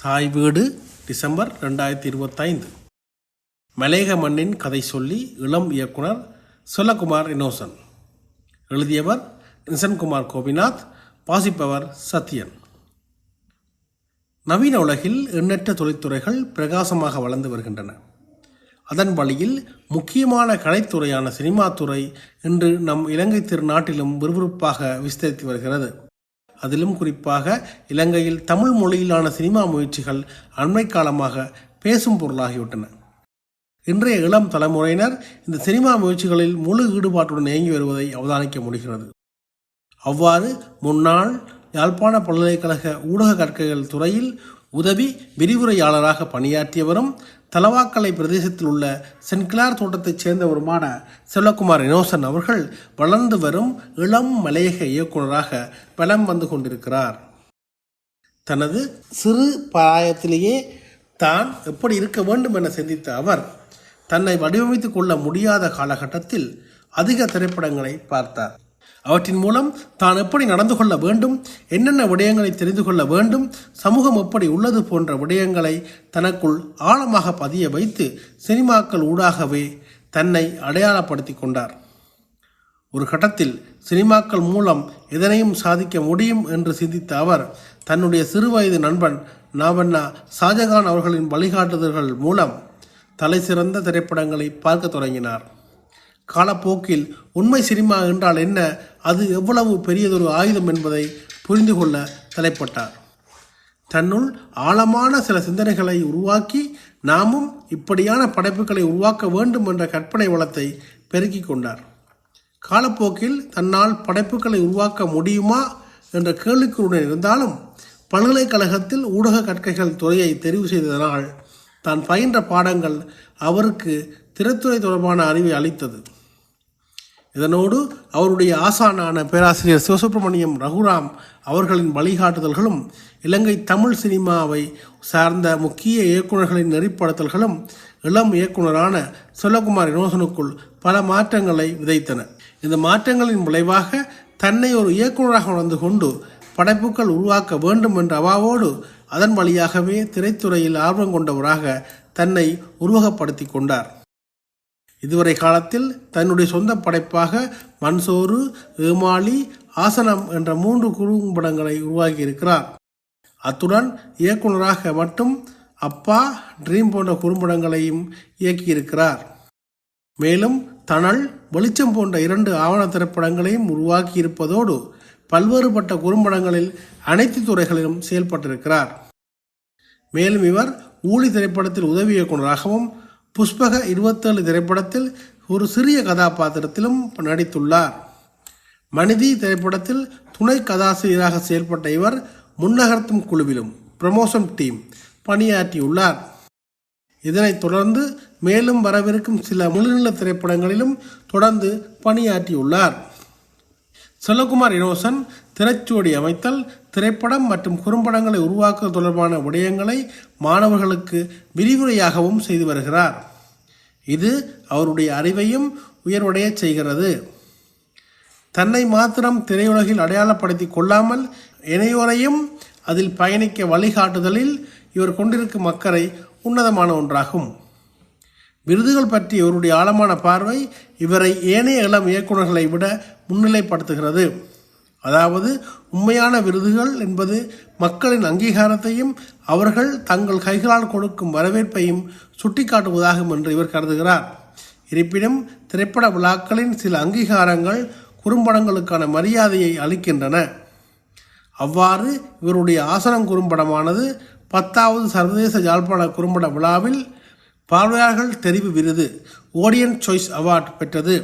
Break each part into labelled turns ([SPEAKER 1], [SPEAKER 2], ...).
[SPEAKER 1] தாய் வீடு டிசம்பர் 2025. மலையக மண்ணின் கதை சொல்லி இளம் இயக்குனர் செல்லகுமார் இன்னோசன். எழுதியவர் நிசன்குமார் கோபிநாத். வாசிப்பவர் சத்யன். நவீன உலகில் எண்ணற்ற தொழில்துறைகள் பிரகாசமாக வளர்ந்து வருகின்றன. அதன் வழியில் முக்கியமான கலைத்துறையான சினிமா துறை இன்று நம் இலங்கை திருநாட்டிலும் விறுவிறுப்பாக விஸ்தரித்து வருகிறது. அதிலும் குறிப்பாக இலங்கையில் தமிழ் மொழியிலான சினிமா முயற்சிகள் அண்மை காலமாக பேசும் பொருளாகிவிட்டன. இன்றைய இளம் தலைமுறையினர் இந்த சினிமா முயற்சிகளில் முழு ஈடுபாட்டுடன் இயங்கி வருவதை அவதானிக்க முடிகிறது. அவ்வாறு முன்னாள் யாழ்ப்பாண பல்கலைக்கழக ஊடக கற்கைகள் துறையில் உதவி விரிவுரையாளராக பணியாற்றியவரும் தலவாக்கலை பிரதேசத்தில் உள்ள சென்கிளார் தோட்டத்தைச் சேர்ந்தவருமான செல்லகுமார் இன்னோசன் அவர்கள் வளர்ந்து வரும் இளம் மலையக இயக்குநராக வலம் வந்து கொண்டிருக்கிறார். தனது சிறு பிராயத்திலேயே தான் எப்படி இருக்க வேண்டும் என சிந்தித்த அவர் தன்னை வடிவமைத்துக் கொள்ள முடியாத காலகட்டத்தில் அதிக திரைப்படங்களை பார்த்தார். அவற்றின் மூலம் தான் எப்படி நடந்து கொள்ள வேண்டும், என்னென்ன விடயங்களை தெரிந்து கொள்ள வேண்டும், சமூகம் எப்படி உள்ளது போன்ற விடயங்களை தனக்குள் ஆழமாக பதிய வைத்து சினிமாக்கள் ஊடாகவே தன்னை அடையாளப்படுத்தி கொண்டார். ஒரு கட்டத்தில் சினிமாக்கள் மூலம் எதனையும் சாதிக்க முடியும் என்று சிந்தித்த அவர் தன்னுடைய சிறுவயது நண்பன் நாவண்ணா ஷாஜகான் அவர்களின் வழிகாட்டுதல்கள் மூலம் தலை சிறந்த திரைப்படங்களை பார்க்க தொடங்கினார். காலப்போக்கில் உண்மை சினிமா என்றால் என்ன, அது எவ்வளவு பெரியதொரு ஆயுதம் என்பதை புரிந்து கொள்ள தலைப்பட்டார். தன்னுள் ஆழமான சில சிந்தனைகளை உருவாக்கி நாமும் இப்படியான படைப்புகளை உருவாக்க வேண்டும் என்ற கற்பனை வளத்தை பெருக்கிக் கொண்டார். காலப்போக்கில் தன்னால் படைப்புகளை உருவாக்க முடியுமா என்ற கேள்விக்குறியுடன் இருந்தாலும் பல்கலைக்கழகத்தில் ஊடக கற்கைகள் துறையை தெரிவு செய்ததனால் தான் பயின்ற பாடங்கள் அவருக்கு திரைத்துறை தொடர்பான அறிவை அளித்தது. இதனோடு அவருடைய ஆசானான பேராசிரியர் சிவசுப்பிரமணியம் ரகுராம் அவர்களின் வழிகாட்டுதல்களும் இலங்கை தமிழ் சினிமாவை சார்ந்த முக்கிய இயக்குநர்களின் நெறிப்படுத்தல்களும் இளம் இயக்குனரான செல்லகுமார் இன்னோசனுக்குள் பல மாற்றங்களை விதைத்தன. இந்த மாற்றங்களின் விளைவாக தன்னை ஒரு இயக்குநராக உணர்ந்து கொண்டு படைப்புகள் உருவாக்க வேண்டும் என்ற அவாவோடு அதன் வழியாகவே திரைத்துறையில் ஆர்வம் கொண்டவராக தன்னை உருவகப்படுத்தி கொண்டார். இதுவரை காலத்தில் தன்னுடைய சொந்த படைப்பாக மன்சோறு, ஏமாளி, ஆசனம் என்ற 3 குறும்படங்களை உருவாக்கியிருக்கிறார். அத்துடன் இயக்குநராக மட்டும் அப்பா, ட்ரீம் போன்ற குறும்படங்களையும் இயக்கியிருக்கிறார். மேலும் தணல், வெளிச்சம் போன்ற 2 ஆவண திரைப்படங்களையும் உருவாக்கி இருப்பதோடு பல்வேறுபட்ட குறும்படங்களில் அனைத்து துறைகளிலும் செயல்பட்டிருக்கிறார். மேலும் இவர் ஊழி திரைப்படத்தில் உதவி இயக்குநராகவும் புஷ்பக 27 திரைப்படத்தில் ஒரு சிறிய கதாபாத்திரத்திலும் நடித்துள்ளார். மனிதி திரைப்படத்தில் துணை கதாசிரியராக செயல்பட்ட இவர் முன்னகர்த்தும் குழுவிலும் ப்ரமோஷன் டீம் பணியாற்றியுள்ளார். இதனைத் தொடர்ந்து மேலும் வரவிருக்கும் சில முழுநீள திரைப்படங்களிலும் தொடர்ந்து பணியாற்றியுள்ளார். செல்லகுமார் இன்னோசன் திரைச்சுவடி அமைத்தல், திரைப்படம் மற்றும் குறும்படங்களை உருவாக்குவது தொடர்பான விடயங்களை மாணவர்களுக்கு விரிவுரையாகவும் செய்து வருகிறார். இது அவருடைய அறிவையும் உயர்வடைய செய்கிறது. தன்னை மாத்திரம் திரையுலகில் அடையாளப்படுத்தி கொள்ளாமல் இணையோரையும் அதில் பயணிக்க வழிகாட்டுதலில் இவர் கொண்டிருக்கும் அக்கறை உன்னதமான ஒன்றாகும். விருதுகள் பற்றி இவருடைய ஆழமான பார்வை இவரை ஏனைய இளம் இயக்குநர்களை விட முன்னிலைப்படுத்துகிறது. அதாவது உண்மையான விருதுகள் என்பது மக்களின் அங்கீகாரத்தையும் அவர்கள் தங்கள் கைகளால் கொடுக்கும் வரவேற்பையும் சுட்டிக்காட்டுவதாகும் என்று இவர் கருதுகிறார். இருப்பினும் திரைப்பட விழாக்களின் சில அங்கீகாரங்கள் குறும்படங்களுக்கான மரியாதையை அளிக்கின்றன. அவ்வாறு இவருடைய ஆசனம் குறும்படமானது 10வது சர்வதேச யாழ்ப்பாண குறும்பட விழாவில் பார்வையாளர்கள் தெரிவு விருது ஆடியன்ஸ் சாய்ஸ் அவார்டு பெற்றது.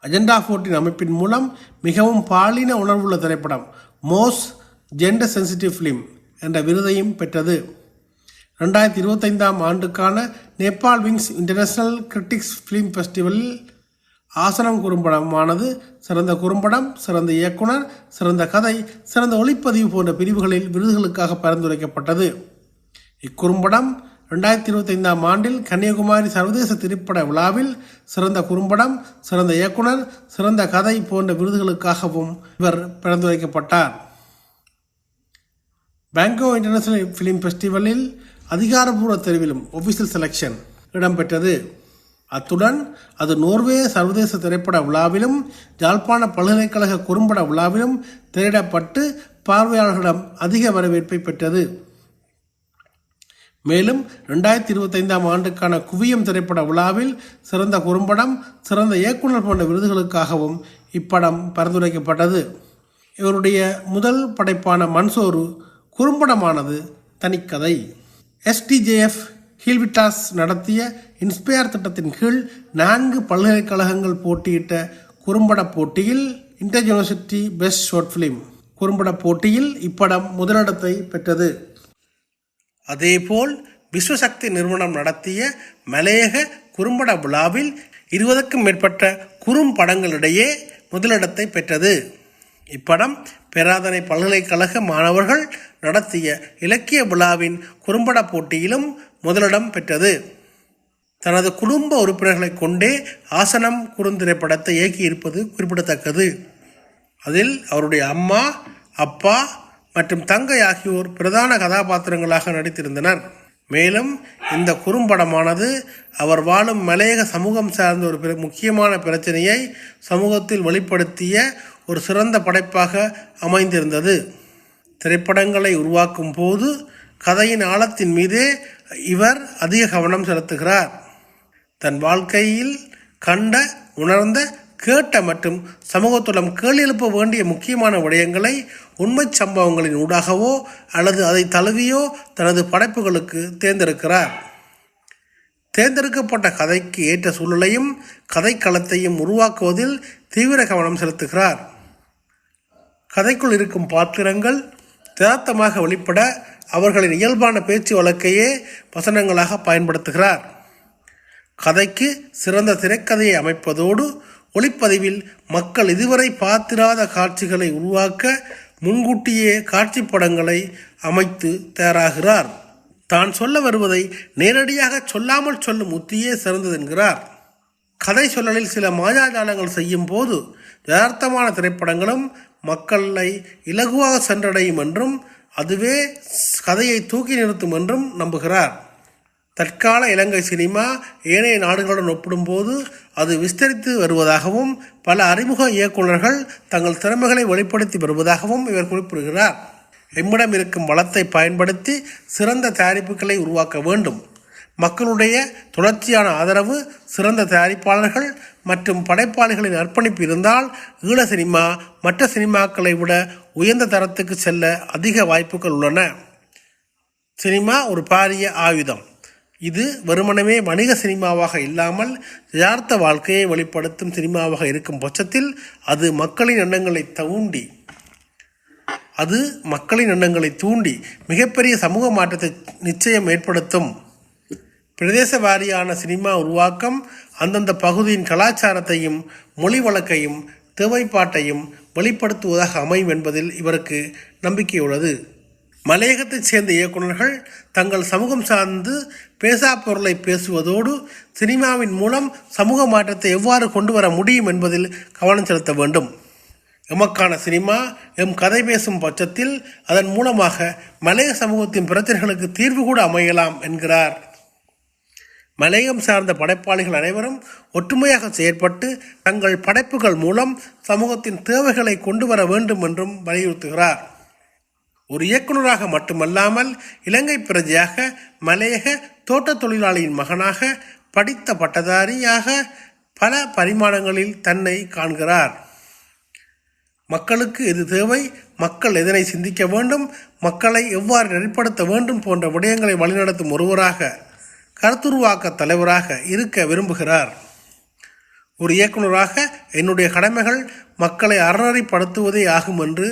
[SPEAKER 1] அஜெண்டா 14 அமைப்பின் மூலம் மிகவும் பாலின உணர்வுள்ள திரைப்படம் மோஸ்ட் ஜெண்டர் சென்சிட்டிவ் ஃபிலிம் என்ற விருதையும் பெற்றது. 2025ஆம் ஆண்டுக்கான Nepal wings international critics film ஃபெஸ்டிவலில் ஆசனம் குறும்படமானது சிறந்த குறும்படம், சிறந்த இயக்குனர், சிறந்த கதை, சிறந்த ஒளிப்பதிவு போன்ற பிரிவுகளில் விருதுகளுக்காக பரிந்துரைக்கப்பட்டது. இக்குறும்படம் 2025ஆம் ஆண்டில் கன்னியாகுமரி சர்வதேச திரைப்பட விழாவில் சிறந்த குறும்படம், சிறந்த இயக்குனர், சிறந்த கதை போன்ற விருதுகளுக்காகவும் இவர் பரிந்துரைக்கப்பட்டார். பேங்கோ இன்டர்நேஷனல் ஃபிலிம் ஃபெஸ்டிவலில் அதிகாரப்பூர்வ தெரிவிலும் ஒஃபிஷியல் செலெக்ஷன் இடம்பெற்றது. அத்துடன் அது நோர்வே சர்வதேச திரைப்பட விழாவிலும் யாழ்ப்பாண பல்கலைக்கழக குறும்பட விழாவிலும் திரையிடப்பட்டு பார்வையாளர்களிடம் அதிக வரவேற்பை பெற்றது. மேலும் 2025 ஆண்டுக்கான குவியம் திரைப்பட விழாவில் சிறந்த குறும்படம், சிறந்த இயக்குனர் போன்ற விருதுகளுக்காகவும் இப்படம் பரிந்துரைக்கப்பட்டது. இவருடைய முதல் படைப்பான மன்சோறு குறும்படமானது தனிக்கதை. எஸ்டிஜேஎஃப் ஹில்விட்டாஸ் நடத்திய இன்ஸ்பயர் திட்டத்தின் கீழ் 4 பல்கலைக்கழகங்கள் போட்டியிட்ட குறும்பட போட்டியில் inter university best short film குறும்பட போட்டியில் இப்படம் முதலிடத்தை பெற்றது. அதேபோல் விஸ்வசக்தி நிறுவனம் நடத்திய மலையக குறும்பட விழாவில் 20க்கும் மேற்பட்ட குறும்படங்களிடையே முதலிடத்தை பெற்றது. இப்படம் பேராதனை பல்கலைக்கழக மாணவர்கள் நடத்திய இலக்கிய விழாவின் குறும்பட போட்டியிலும் முதலிடம் பெற்றது. தனது குடும்ப உறுப்பினர்களை கொண்டே ஆசனம் குறுந்திரைப்படத்தை இயக்கியிருப்பது குறிப்பிடத்தக்கது. அதில் அவருடைய அம்மா, அப்பா மற்றும் தங்கை ஆகியோர் பிரதான கதாபாத்திரங்களாக நடித்திருந்தனர். மேலும் இந்த குறும்படமானது அவர் வாழும் மலையக சமூகம் சார்ந்த ஒரு முக்கியமான பிரச்சனையை சமூகத்தில் வெளிப்படுத்திய ஒரு சிறந்த படைப்பாக அமைந்திருந்தது. திரைப்படங்களை உருவாக்கும் போது கதையின் ஆழத்தின் மீதே இவர் அதிக கவனம் செலுத்துகிறார். தன் வாழ்க்கையில் கண்ட, உணர்ந்த, கேட்ட மற்றும் சமூகத்துடன் கேள்வி எழுப்ப வேண்டிய முக்கியமான விடயங்களை உண்மை சம்பவங்களின் ஊடாகவோ அல்லது அதை தழுவியோ தனது படைப்புகளுக்கு தேர்ந்தெடுக்கிறார். தேர்ந்தெடுக்கப்பட்ட கதைக்கு ஏற்ற சூழலையும் கதைக்களத்தையும் உருவாக்குவதில் தீவிர கவனம் செலுத்துகிறார். கதைக்குள் இருக்கும் பாத்திரங்கள் யதார்த்தமாக வெளிப்பட அவர்களின் இயல்பான பேச்சு வழக்கையே வசனங்களாக பயன்படுத்துகிறார். கதைக்கு சிறந்த திரைக்கதையை அமைப்பதோடு ஒளிப்பதிவில் மக்கள் இதுவரை பார்த்திராத காட்சிகளை உருவாக்க முன்கூட்டியே காட்சி படங்களை அமைத்து தயாராகிறார். தான் சொல்ல வருவதை நேரடியாக சொல்லாமல் சொல்லும் உத்தியே சிறந்தது என்கிறார். கதை சொல்லலில் சில மாயாஜாலங்கள் செய்யும் போது யதார்த்தமான திரைப்படங்களும் மக்களை இலகுவாக சென்றடையும் என்றும் அதுவே கதையை தூக்கி நிறுத்தும் என்றும் நம்புகிறார். தற்கால இலங்கை சினிமா ஏனைய நாடுகளுடன் ஒப்பிடும்போது அது விஸ்தரித்து வருவதாகவும் பல அறிமுக இயக்குநர்கள் தங்கள் திறமைகளை வெளிப்படுத்தி வருவதாகவும் இவர் குறிப்பிடுகிறார். எம்மிடம் இருக்கும் வளத்தை பயன்படுத்தி சிறந்த தயாரிப்புகளை உருவாக்க வேண்டும். மக்களுடைய தொடர்ச்சியான ஆதரவு, சிறந்த தயாரிப்பாளர்கள் மற்றும் படைப்பாளிகளின் அர்ப்பணிப்பு இருந்தால் ஈழ சினிமா மற்ற சினிமாக்களை விட உயர்ந்த தரத்துக்கு செல்ல அதிக வாய்ப்புகள் உள்ளன. சினிமா ஒரு பாரிய ஆயுதம். இது வெறுமனமே வணிக சினிமாவாக இல்லாமல் யதார்த்த வாழ்க்கையை வெளிப்படுத்தும் சினிமாவாக இருக்கும் பட்சத்தில் அது மக்களின் எண்ணங்களை தூண்டி மிகப்பெரிய சமூக மாற்றத்தை நிச்சயம் ஏற்படுத்தும். பிரதேச வாரியான சினிமா உருவாக்கம் அந்தந்த பகுதியின் கலாச்சாரத்தையும் மொழி வழக்கையும் தேவைப்பாட்டையும் வெளிப்படுத்துவதாக அமையும் என்பதில் இவருக்கு நம்பிக்கை உள்ளது. மலையகத்தைச் சேர்ந்த இயக்குநர்கள் தங்கள் சமூகம் சார்ந்து பேசா பொருளை பேசுவதோடு சினிமாவின் மூலம் சமூக மாற்றத்தை எவ்வாறு கொண்டு வர முடியும் என்பதில் கவனம் செலுத்த வேண்டும். எமக்கான சினிமா எம் கதை பேசும் பட்சத்தில் அதன் மூலமாக மலையக சமூகத்தின் பிரச்சனைகளுக்கு தீர்வு கூட அமையலாம் என்கிறார். மலையகம் சார்ந்த படைப்பாளிகள் அனைவரும் ஒற்றுமையாக செயற்பட்டு தங்கள் படைப்புகள் மூலம் சமூகத்தின் தேவைகளை கொண்டு வர வேண்டும் என்றும் வலியுறுத்துகிறார். ஒரு இயக்குநராக மட்டுமல்லாமல் இலங்கை பிரஜையாக, மலையக தோட்ட தொழிலாளியின் மகனாக, படித்த பட்டதாரியாக பல பரிமாணங்களில் தன்னை காண்கிறார். மக்களுக்கு எது தேவை, மக்கள் எதனை சிந்திக்க வேண்டும், மக்களை எவ்வாறு நெறிப்படுத்த வேண்டும் போன்ற விடயங்களை வழிநடத்தும் ஒருவராக, கருத்துருவாக்க தலைவராக இருக்க விரும்புகிறார். ஒரு இயக்குநராக என்னுடைய கடமைகள் மக்களை அறநெறிப்படுத்துவதே ஆகும் என்று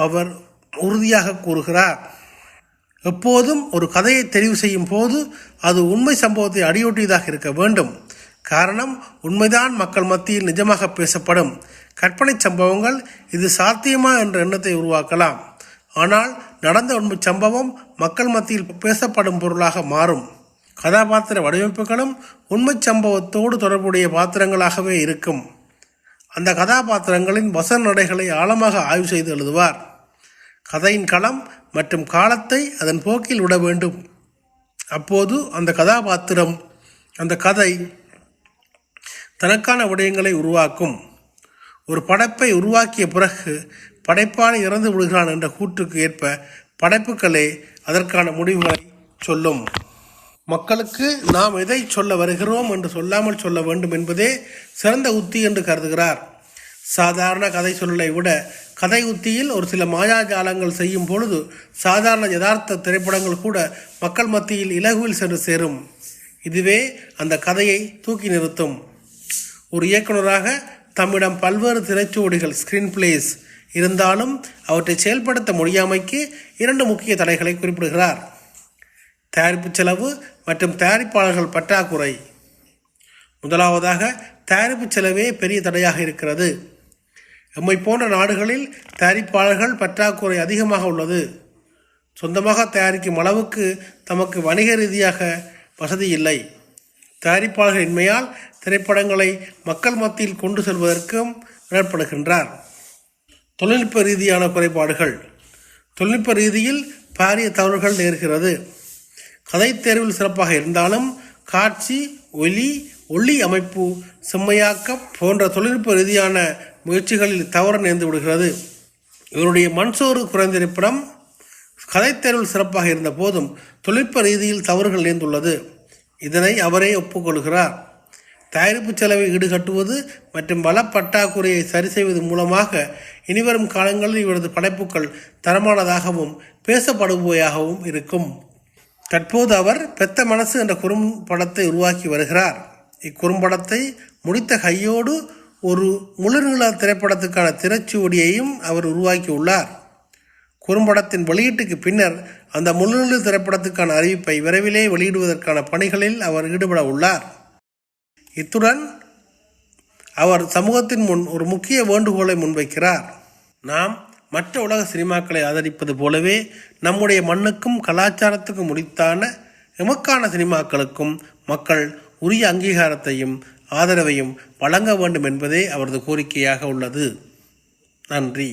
[SPEAKER 1] அவர் உறுதியாக கூறுகிறார். எப்போதும் ஒரு கதையை தெரிவு செய்யும் போது அது உண்மை சம்பவத்தை அடியொட்டியதாக இருக்க வேண்டும். காரணம், உண்மைதான் மக்கள் மத்தியில் நிஜமாக பேசப்படும். கற்பனை சம்பவங்கள் இது சாத்தியமா என்ற எண்ணத்தை உருவாக்கலாம். ஆனால் நடந்த உண்மை சம்பவம் மக்கள் மத்தியில் பேசப்படும் பொருளாக மாறும். கதாபாத்திர வடிவமைப்புகளும் உண்மை சம்பவத்தோடு தொடர்புடைய பாத்திரங்களாகவே இருக்கும். அந்த கதாபாத்திரங்களின் வசன நடைகளை ஆழமாக ஆய்வு செய்து எழுதுவார். கதையின் களம் மற்றும் காலத்தை அதன் போக்கில் விட வேண்டும். அப்போது அந்த கதாபாத்திரம், அந்த கதை தனக்கான விடயங்களை உருவாக்கும். ஒரு படைப்பை உருவாக்கிய பிறகு படைப்பாளி இறந்து விடுகிறான் என்ற கூற்றுக்கு ஏற்ப படைப்புகளே அதற்கான முடிவுகளை சொல்லும். மக்களுக்கு நாம் எதை சொல்ல வருகிறோம் என்று சொல்லாமல் சொல்ல வேண்டும் என்பதே சிறந்த உத்தி என்று கருதுகிறார். சாதாரண கதை சொல்லலை விட கதை உத்தியில் ஒரு சில மாயாஜாலங்கள் செய்யும் பொழுது சாதாரண யதார்த்த திரைப்படங்கள் கூட மக்கள் மத்தியில் இலகுவில் சென்று சேரும். இதுவே அந்த கதையை தூக்கி நிறுத்தும். ஒரு இயக்குநராக தம்மிடம் பல்வேறு திரைச்சுவடிகள் ஸ்கிரீன் பிளேஸ் இருந்தாலும் அவற்றை செயல்படுத்த முடியாமைக்கு 2 முக்கிய தடைகளை குறிப்பிடுகிறார். தயாரிப்பு செலவு மற்றும் தயாரிப்பாளர்கள் பற்றாக்குறை. முதலாவதாக தயாரிப்பு செலவே பெரிய தடையாக இருக்கிறது. எம்மை போன்ற நாடுகளில் தயாரிப்பாளர்கள் பற்றாக்குறை அதிகமாக உள்ளது. சொந்தமாக தயாரிக்கும் அளவுக்கு தமக்கு வணிக ரீதியாக வசதி இல்லை. தயாரிப்பாளர்கள் இன்மையால் திரைப்படங்களை மக்கள் மத்தியில் கொண்டு செல்வதற்கும் ஏற்படுகின்றார். தொழில்நுட்ப ரீதியான குறைபாடுகள். தொழில்நுட்ப ரீதியில் பாரிய தவறுகள் நேர்கிறது. கதை தேர்வில் சிறப்பாக இருந்தாலும் காட்சி, ஒளி அமைப்பு, செம்மையாக்கம் போன்ற தொழில்நுட்ப ரீதியான முயற்சிகளில் தவறு நேர்ந்து விடுகிறது. இவருடைய மண்சோறு குறைந்த இருப்பிடம் கதை தேர்வில் சிறப்பாக இருந்த போதும் தொழில்நுட்ப ரீதியில் தவறுகள் நேர்ந்துள்ளது. இதனை அவரே ஒப்புக்கொள்கிறார். தயாரிப்பு செலவை ஈடுகட்டுவது மற்றும் வள பற்றாக்குறையை சரி செய்வது மூலமாக இனிவரும் காலங்களில் இவரது படைப்புகள் தரமானதாகவும் பேசப்படுபவையாகவும் இருக்கும். தற்போது அவர் பெத்த மனசு என்ற குறும்படத்தை உருவாக்கி வருகிறார். இக்குறும்படத்தை முடித்த கையோடு ஒரு முழுநீள திரைப்படத்துக்கான திரைச்சுவடியையும் அவர் உருவாக்கியுள்ளார். குறும்படத்தின் வெளியீட்டுக்கு பின்னர் அந்த முழுநீள திரைப்படத்துக்கான அறிவிப்பை விரைவிலே வெளியிடுவதற்கான பணிகளில் அவர் ஈடுபட உள்ளார். இத்துடன் அவர் சமூகத்தின் முன் ஒரு முக்கிய வேண்டுகோளை முன்வைக்கிறார். நாம் மற்ற உலக சினிமாக்களை ஆதரிப்பது போலவே நம்முடைய மண்ணுக்கும் கலாச்சாரத்துக்கும் முடித்தான எமக்கான சினிமாக்களுக்கும் மக்கள் உரிய அங்கீகாரத்தையும் ஆதரவையும் வழங்க வேண்டும் என்பதே அவரது கோரிக்கையாக உள்ளது. நன்றி.